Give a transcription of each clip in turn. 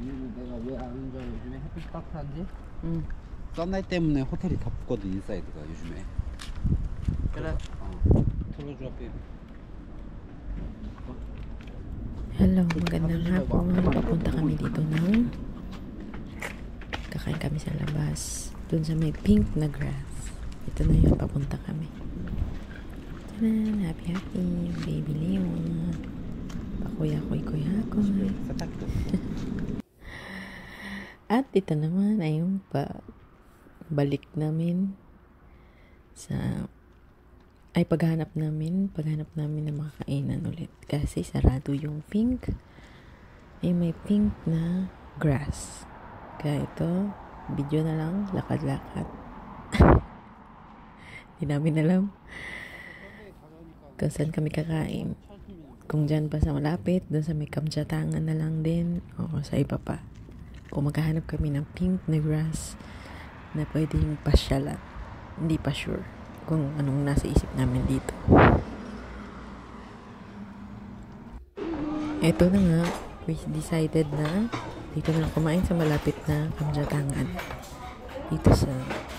이유는 내가 왜 아는 줄 알아? 요즘에 햇빛 따뜻한지? 응. 썬라이트 때문에 호텔이 덥거든, 인사이드가 요즘에. 그래. 들어줘, 삐. Hello, magandang hapon. Papunta kami dito ng kakain kami sa labas. Doon sa may pink na grass. Ito na yun, papunta kami. Tanan, happy happy, baby Leon. Pakuya-kuy-kuya-kuy. At ito naman ay yung balik namin paghanap namin ng makakainan ulit. Kasi sarado yung pink. May pink na grass. Kaya ito, video na lang, lakad-lakad. Hindi namin alam kung saan kami kakain. Kung dyan pa sa malapit, doon sa may Kamchatangan na lang din, o sa iba pa. O maghahanap kami ng pink na grass na pwedeng pasyalan. Hindi pa sure kung anong nasa isip namin dito. Eto na nga, we decided na dito na lang kumain sa malapit na Kamchatangan. Dito sa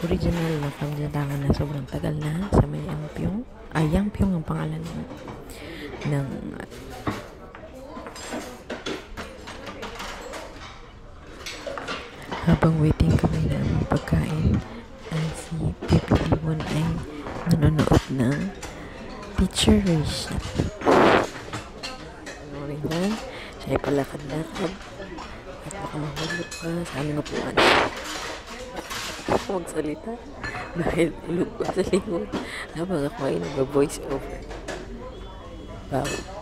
original na Kamchatangan na sobrang tagal na sa may Yangpyong. Yangpyong ang pangalan ng habang waiting kami ng pagkain ay si Baby Limon ay nanonood ng Teacher Rachel. Ano rin yan? Siya ay palakad-lakad at baka mahulog pa sa aming upuan. Ako magsalita dahil ulog pa sa likod habang ako ay nag-voice over. Wow.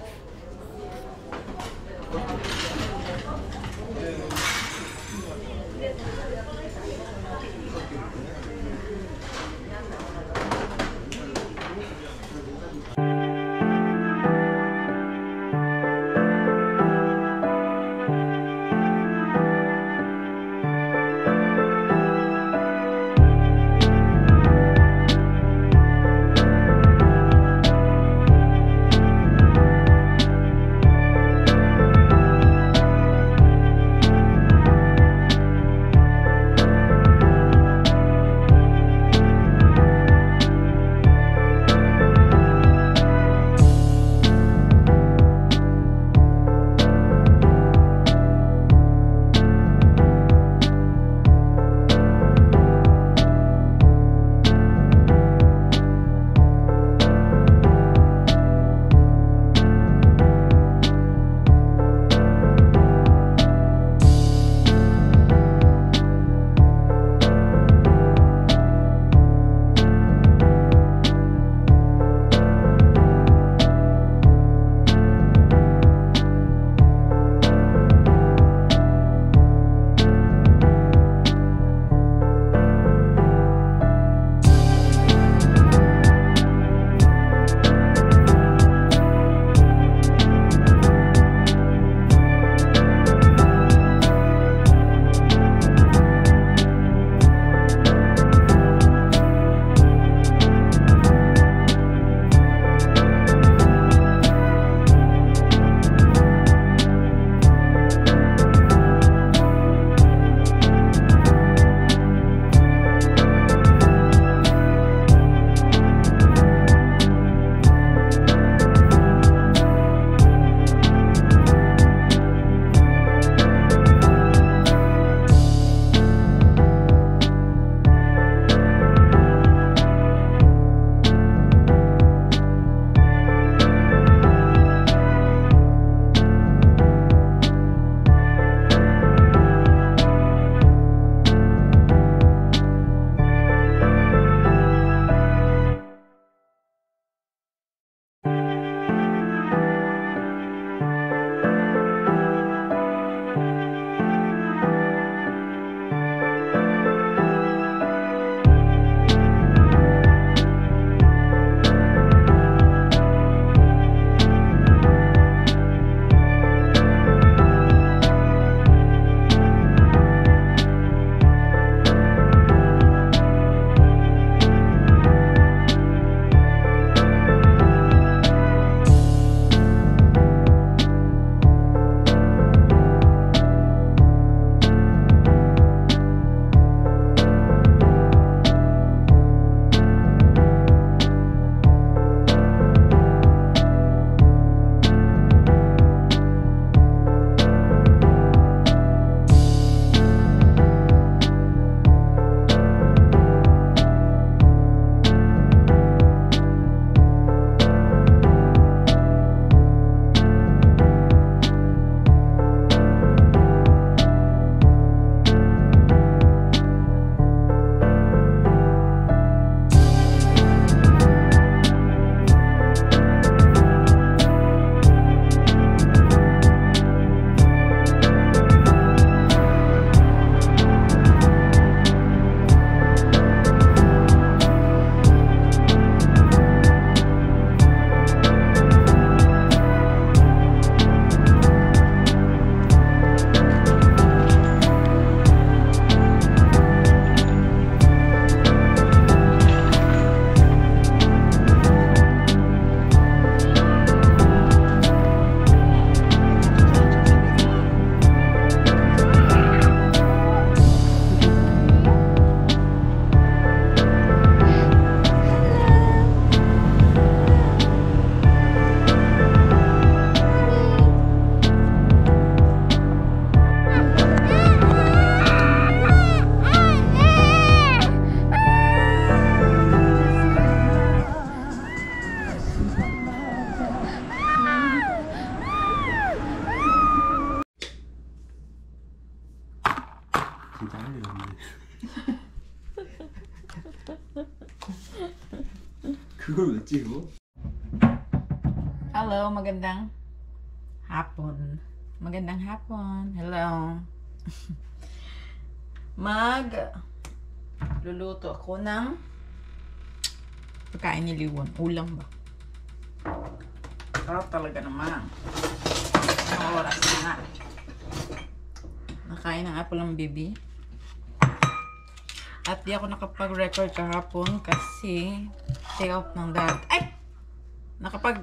그걸 왜 찍어? Hello, magandang hapon. Magandang hapon. Hello. Luluto ako ng pagkain ni Liwon. Ulam ba? Sarap talaga naman. Ang oras na. Nakain ng apple ng baby. At di ako nakapag-record kahapon kasi day off ng dad. Ay!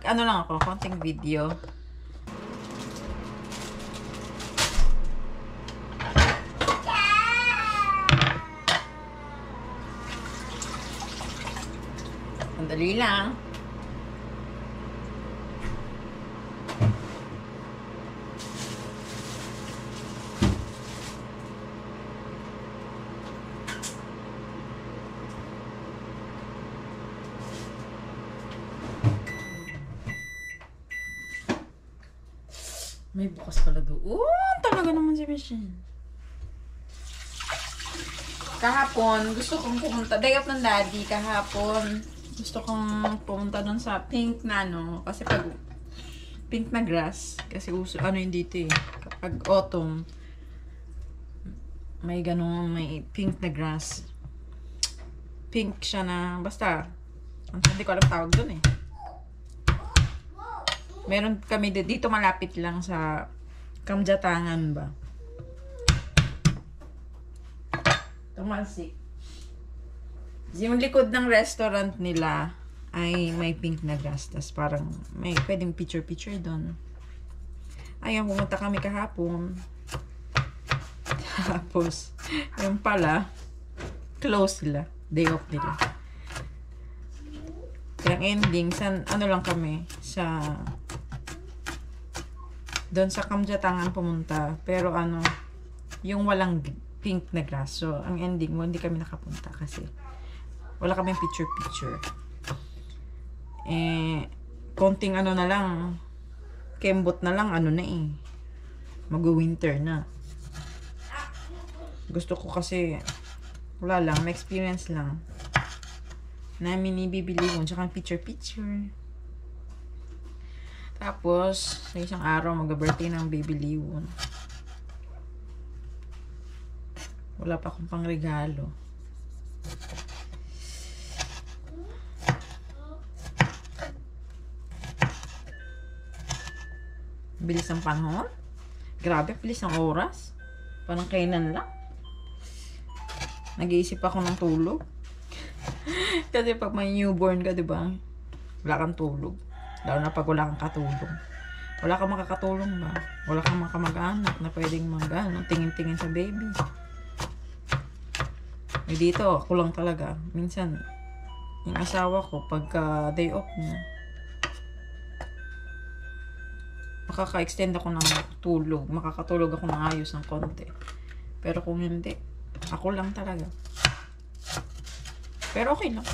Ano lang ako, konting video. Sandali lang. May bukas pala doon. Talaga naman si Michelle. Kahapon, gusto kong pumunta. Day off ng daddy kahapon. Gusto kong pumunta doon sa pink na kasi pag pink na grass, kasi uso, yung dito eh. Kapag autumn, may may pink na grass. Pink siya na, basta, hindi ko alam tawag doon eh. Meron kami dito malapit lang sa Kamjatangan ba? Tumalsik. Yung likod ng restaurant nila ay may pink na grass. Tas parang may pwedeng picture doon. Ayun, pumunta kami kahapon. Tapos, yung pala, close sila. Day off nila. Yung ending, lang kami, doon sa Kamjatangan pumunta. Pero yung walang pink na grass. So, ang ending mo, hindi kami nakapunta kasi wala kaming picture. Konting na lang, kembot na lang, mag-winter na. Gusto ko kasi, wala lang, may experience lang. Namin ibibili mo, tsaka picture. Tapos, sa isang araw, mag-birthday ng baby Liwon. Wala pa akong pang regalo. Bilis ang panahon. Grabe, bilis ang oras. Parang kainan lang. Nag-iisip ako ng tulog. Kasi pag may newborn ka, diba? Wala kang tulog. Lalo na pag wala kang katulong. Wala kang makakatulong ba? Wala kang makamag-anak na pwedeng tingin-tingin sa baby. Dito, ako lang talaga. Minsan, yung asawa ko, pagka day off niya, makaka-extend ako ng tulog. Makakatulog ako ng ayos ng konti. Pero kung hindi, ako lang talaga. Pero okay lang.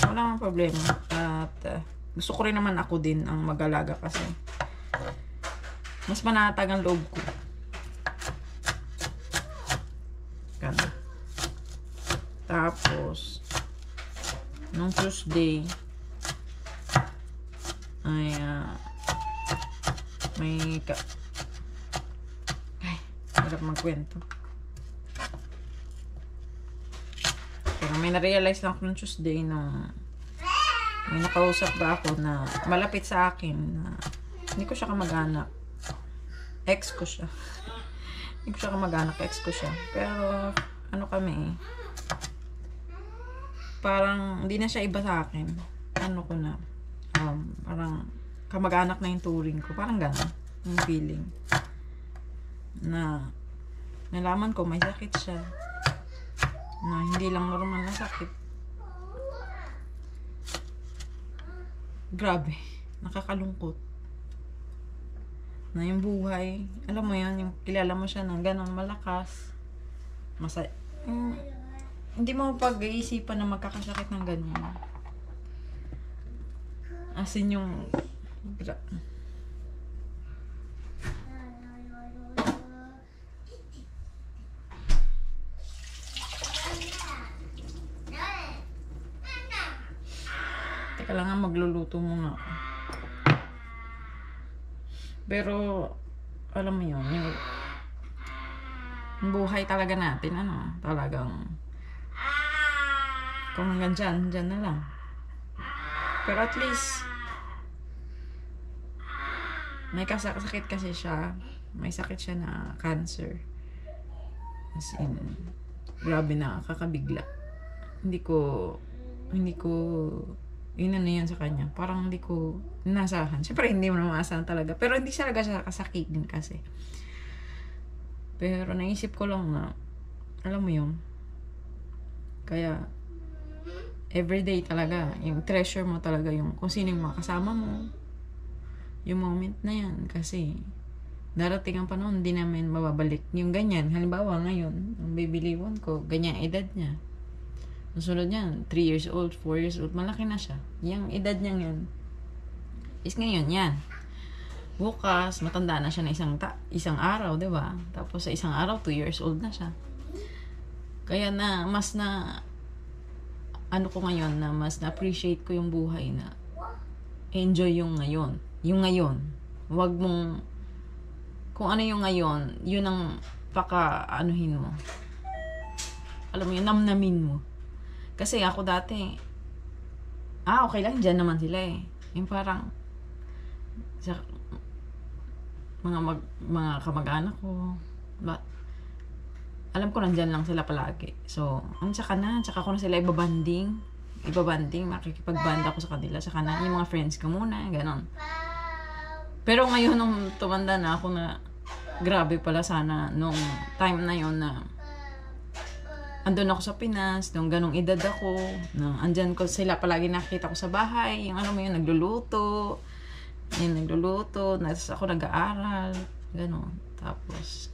Wala nang problema. At gusto ko rin naman ako din ang mag-alaga kasi mas manatag ang loob ko. Ganda. Tapos, nung Tuesday, ay hirap magkwento. Pero may na-realize lang ako nung Tuesday na may nakausap ba ako na malapit sa akin na hindi ko siya kamag-anak. Ex ko siya. Hindi ko siya kamag-anak, ex ko siya. Pero, kami parang hindi na siya iba sa akin. Ko na, parang kamag-anak na yung turing ko. Parang gano'n, yung feeling. Na, nalaman ko may sakit siya. Na hindi lang normal na sakit. Grabe, nakakalungkot. Na yung buhay, alam mo yan, yung kilala mo siya ng gano'ng malakas. Hindi mo pag-iisipan na magkakasakit ng gano'n. As in yung Teka lang nga, magluluto muna ako. Pero, alam mo yun, yung buhay talaga natin, talagang, kung hanggang dyan na lang. Pero at least, may sakit kasi siya. May sakit siya na cancer. As in, grabe na, kakabigla. Hindi ko, yun na yan sa kanya. Parang hindi ko inasahan. Siyempre, hindi mo na maasahan talaga. Pero hindi talaga siya kasakit din kasi. Pero naisip ko lang na, alam mo yun, kaya, everyday talaga, yung treasure mo talaga yung kung sino yung makasama mo, yung moment na yan. Kasi, darating ang panahon, hindi namin mababalik yung ganyan. Halimbawa, ngayon, ang bibiliwan ko, ganyan edad niya. Susunod niyan, 3 years old, 4 years old, malaki na siya. Yung edad niya yan, is ngayon yan. Bukas, matanda na siya na isang araw, di ba? Tapos sa isang araw, 2 years old na siya. Kaya na, mas na, ano ko ngayon, na mas na-appreciate ko yung buhay na enjoy yung ngayon. Yung ngayon. Huwag mong, kung ano yung ngayon, yun ang paka-anuhin mo. Alam mo yun, namnamin mo. Kasi ako dati, okay lang, dyan naman sila eh. Yung parang, sa mga kamag-anak ko, alam ko nandyan lang sila palagi. So, tsaka ko na sila ibabanding, makikipagbanda ko sa kanila, tsaka na, yung mga friends ko muna, ganon. Pero ngayon, nung tumanda na ako na, grabe pala sana, nung time na yon na, andun ako sa Pinas, nung ganong edad ako, no, andyan ko sila palagi nakikita ko sa bahay, yung ano mo yun, nagluluto, ako nag-aaral, ganon. Tapos,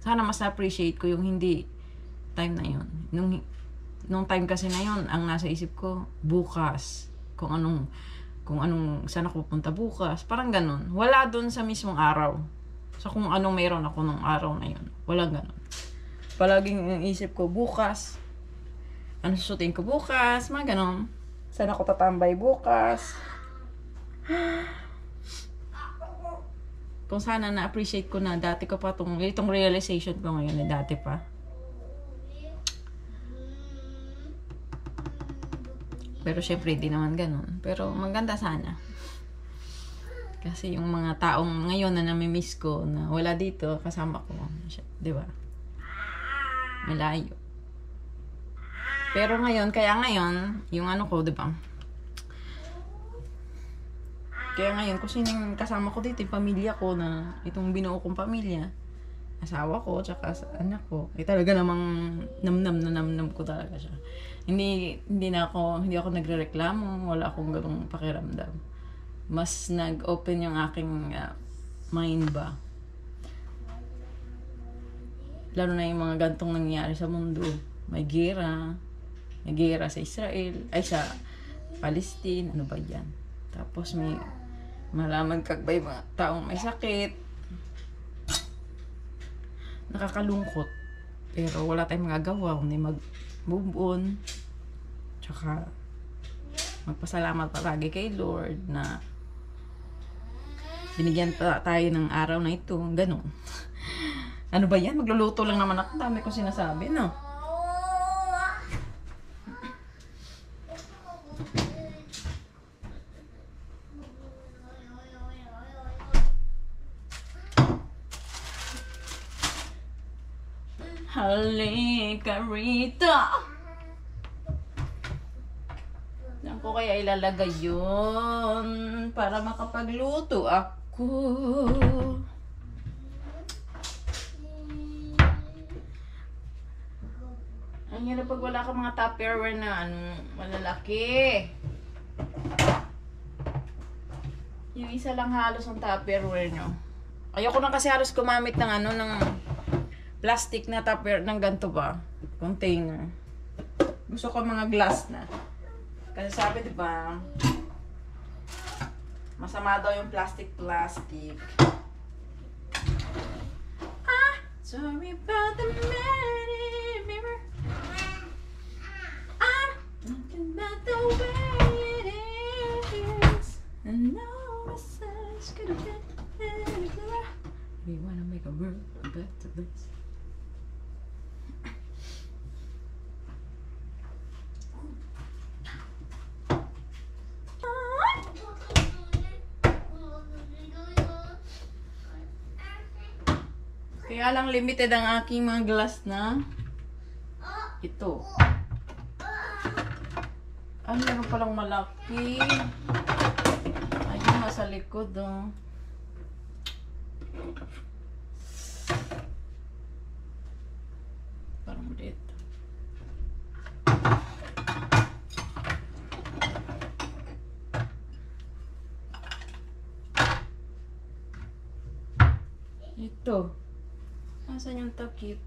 sana mas na-appreciate ko yung hindi time na yun. Nung time kasi na yun, ang nasa isip ko, bukas, kung anong, saan ako pupunta bukas, parang ganon. Wala dun sa mismong araw. So, kung anong mayroon ako nung araw na yun, walang ganon. Palaging yung isip ko, bukas, ano susutin ko bukas, mga ganon. Saan ako tatambay bukas. Kung sana na-appreciate ko na, dati ko pa itong realization ko ngayon, dati pa. Pero syempre, hindi naman ganon. Pero maganda sana. Kasi yung mga taong ngayon na namimiss ko, na wala dito, kasama ko, di ba? Malayo. Pero ngayon, yung ano ko, diba? Kaya ngayon, kung sinong kasama ko dito, yung pamilya ko na, itong binuo kong pamilya, asawa ko, tsaka anak ko, talaga namang namnam ko talaga siya. Hindi ako nagrereklamo, wala akong ganung pakiramdam. Mas nag-open yung aking mind ba. Lalo na yung mga gantong nangyayari sa mundo. May gera sa Israel, sa Palestine, ano ba yan. Tapos may malaman kagbay mga taong may sakit. Nakakalungkot. Pero wala tayong magagawa, kundi mag-move on. Tsaka magpasalamat palagi kay Lord na binigyan pa tayo ng araw na ito. Ganun. Ano ba yan? Magluluto lang naman ako. Dami ko sinasabi, no? Halika rito! Saan ko kaya ilalagay yun para makapagluto ako? Ang hirap pag wala ka mga Tupperware na malalaki. Yung isa lang halos ang Tupperware nyo. Ayoko na kasi halos gumamit ng ng plastic na Tupperware ng ganito ba? Container. Gusto ko mga glass na. Kasi sabi diba, masama daw yung plastic. Sorry about the mirror. Looking at the way make a world a better place. Kaya lang limited ang aking mga glass na ito. Ay, meron palang malaki. Ayun, nasa likod, oh. Parang dito. Ito. Nasaan yung takip?